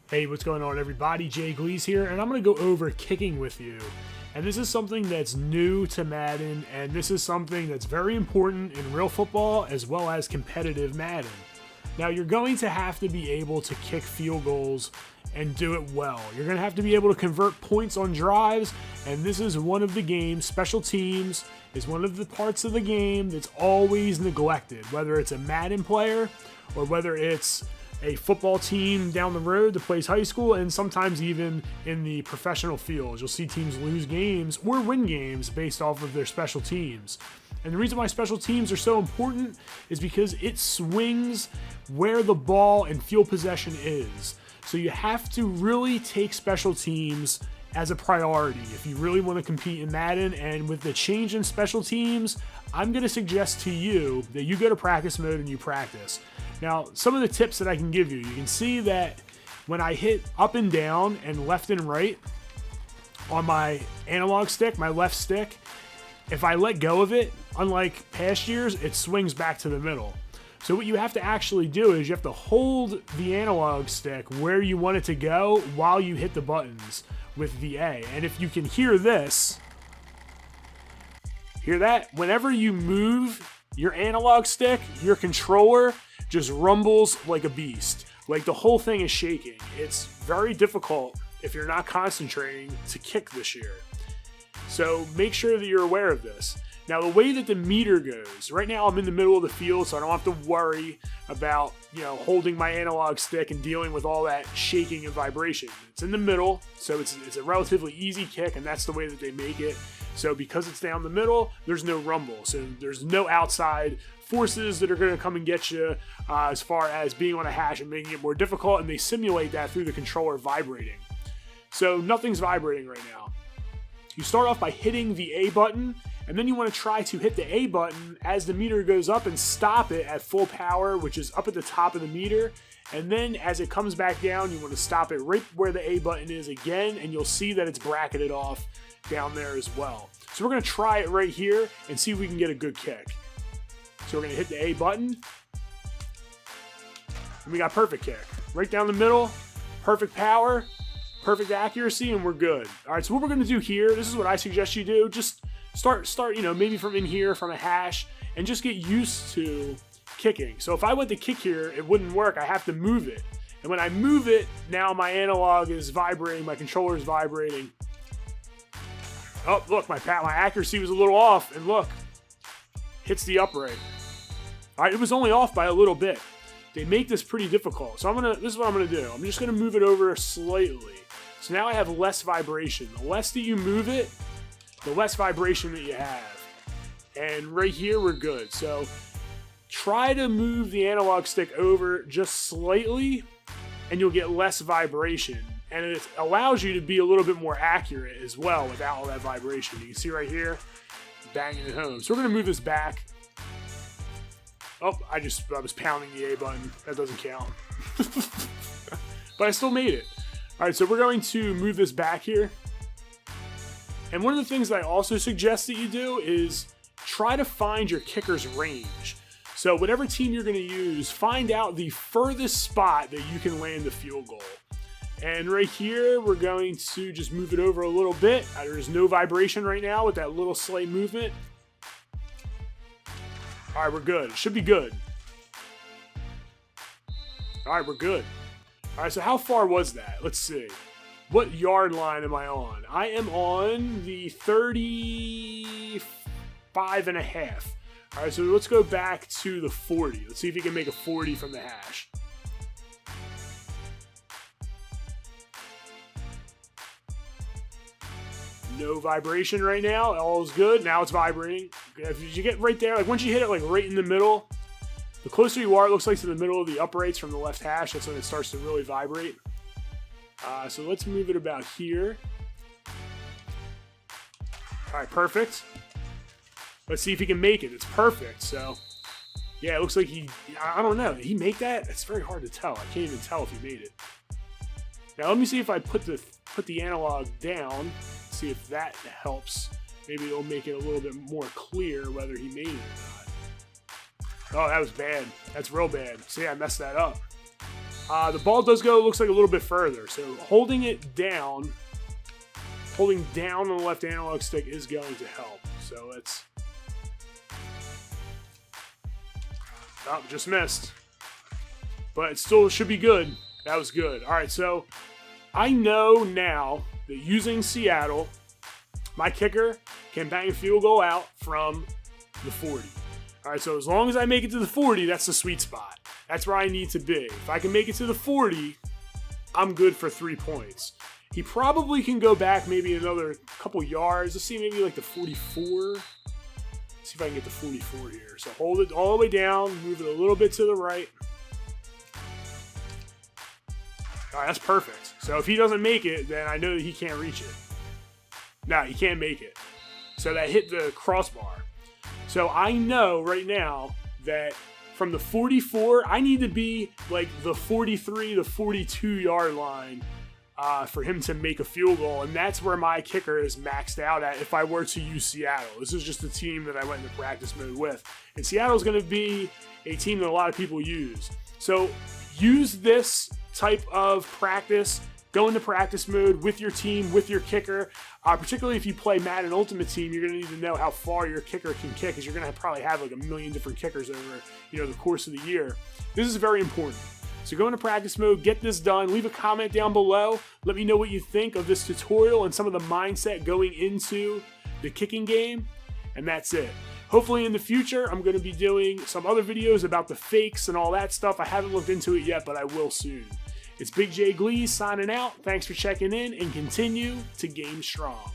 Hey, what's going on, everybody? Gleez here, and I'm going to go over kicking with you. And this is something that's new to Madden, and this is something that's very important in real football as well as competitive Madden. Now, you're going to have to be able to kick field goals and do it well. You're going to have to be able to convert points on drives, and this is one of the games. Special teams is one of the parts of the game that's always neglected, whether it's a Madden player or whether it's a football team down the road that plays high school, and sometimes even in the professional fields. You'll see teams lose games or win games based off of their special teams. And the reason why special teams are so important is because it swings where the ball and field possession is. So you have to really take special teams as a priority if you really want to compete in Madden. And with the change in special teams, I'm going to suggest to you that you go to practice mode and you practice. Now, some of the tips that I can give you, you can see that when I hit up and down and left and right on my analog stick, my left stick, if I let go of it, unlike past years, it swings back to the middle. So what you have to actually do is you have to hold the analog stick where you want it to go while you hit the buttons with the A. And if you can hear this, hear that? Whenever you move your analog stick, your controller just rumbles like a beast. Like the whole thing is shaking. It's very difficult if you're not concentrating to kick this year. So make sure that you're aware of this. Now, the way that the meter goes, right now I'm in the middle of the field, so I don't have to worry about, holding my analog stick and dealing with all that shaking and vibration. It's in the middle, so it's a relatively easy kick, and that's the way that they make it. So because it's down the middle, there's no rumble. So there's no outside forces that are going to come and get you as far as being on a hash and making it more difficult, and they simulate that through the controller vibrating. So nothing's vibrating right now. You start off by hitting the A button, and then you want to try to hit the A button as the meter goes up and stop it at full power, which is up at the top of the meter. And then as it comes back down, you want to stop it right where the A button is again, and you'll see that it's bracketed off down there as well. So we're going to try it right here and see if we can get a good kick. So we're going to hit the A button, and we got perfect kick. Right down the middle, perfect power, perfect accuracy, and we're good. All right, so what we're going to do here, this is what I suggest you do. Just start, maybe from in here, from a hash, and just get used to kicking. So if I went to kick here, it wouldn't work. I have to move it. And when I move it, now my analog is vibrating, my controller is vibrating. Oh, look, my accuracy was a little off, and look, hits the upright. All right, it was only off by a little bit. They make this pretty difficult. So this is what I'm gonna do. I'm just gonna move it over slightly. So now I have less vibration. The less that you move it, the less vibration that you have. And right here, we're good. So try to move the analog stick over just slightly, and you'll get less vibration. And it allows you to be a little bit more accurate as well without all that vibration. You can see right here, banging it home. So we're gonna move this back. Oh, I was pounding the A button. That doesn't count. But I still made it. All right, so we're going to move this back here. And one of the things that I also suggest that you do is try to find your kicker's range. So whatever team you're going to use, find out the furthest spot that you can land the field goal. And right here, we're going to just move it over a little bit. There's no vibration right now with that little slight movement. All right, we're good. It should be good. All right, we're good. All right, so how far was that? Let's see. What yard line am I on? I am on the 35 and a half. All right, so let's go back to the 40. Let's see if you can make a 40 from the hash. No vibration right now. All is good. Now it's vibrating. If you get right there, like once you hit it like right in the middle, the closer you are, it looks like to the middle of the uprights from the left hash. That's when it starts to really vibrate. So let's move it about here. All right, perfect. Let's see if he can make it. It's perfect. So, yeah, it looks like I don't know. Did he make that? It's very hard to tell. I can't even tell if he made it. Now, let me see if I put the analog down. See if that helps. Maybe it'll make it a little bit more clear whether he made it or not. Oh, that was bad. That's real bad. See, I messed that up. The ball does go, looks like a little bit further. So holding down on the left analog stick is going to help. So let's, oh, just missed. But it still should be good. That was good. All right, so I know now that using Seattle, my kicker can bang a field goal out from the 40. All right, so as long as I make it to the 40, that's the sweet spot. That's where I need to be. If I can make it to the 40, I'm good for 3 points. He probably can go back maybe another couple yards. Let's see, maybe like the 44. Let's see if I can get the 44 here. So hold it all the way down, move it a little bit to the right. All right, that's perfect. So if he doesn't make it, then I know that he can't reach it. No, he can't make it. So that hit the crossbar. So I know right now that from the 44, I need to be like the 43, the 42 yard line for him to make a field goal. And that's where my kicker is maxed out at if I were to use Seattle. This is just the team that I went into practice mode with. And Seattle's going to be a team that a lot of people use. So use this type of practice. Go into practice mode with your team, with your kicker. Particularly if you play Madden Ultimate Team, you're going to need to know how far your kicker can kick, because you're going to probably have like a million different kickers over, the course of the year. This is very important. So go into practice mode, get this done. Leave a comment down below. Let me know what you think of this tutorial and some of the mindset going into the kicking game. And that's it. Hopefully in the future, I'm going to be doing some other videos about the fakes and all that stuff. I haven't looked into it yet, but I will soon. It's Big J Gleez signing out. Thanks for checking in, and continue to game strong.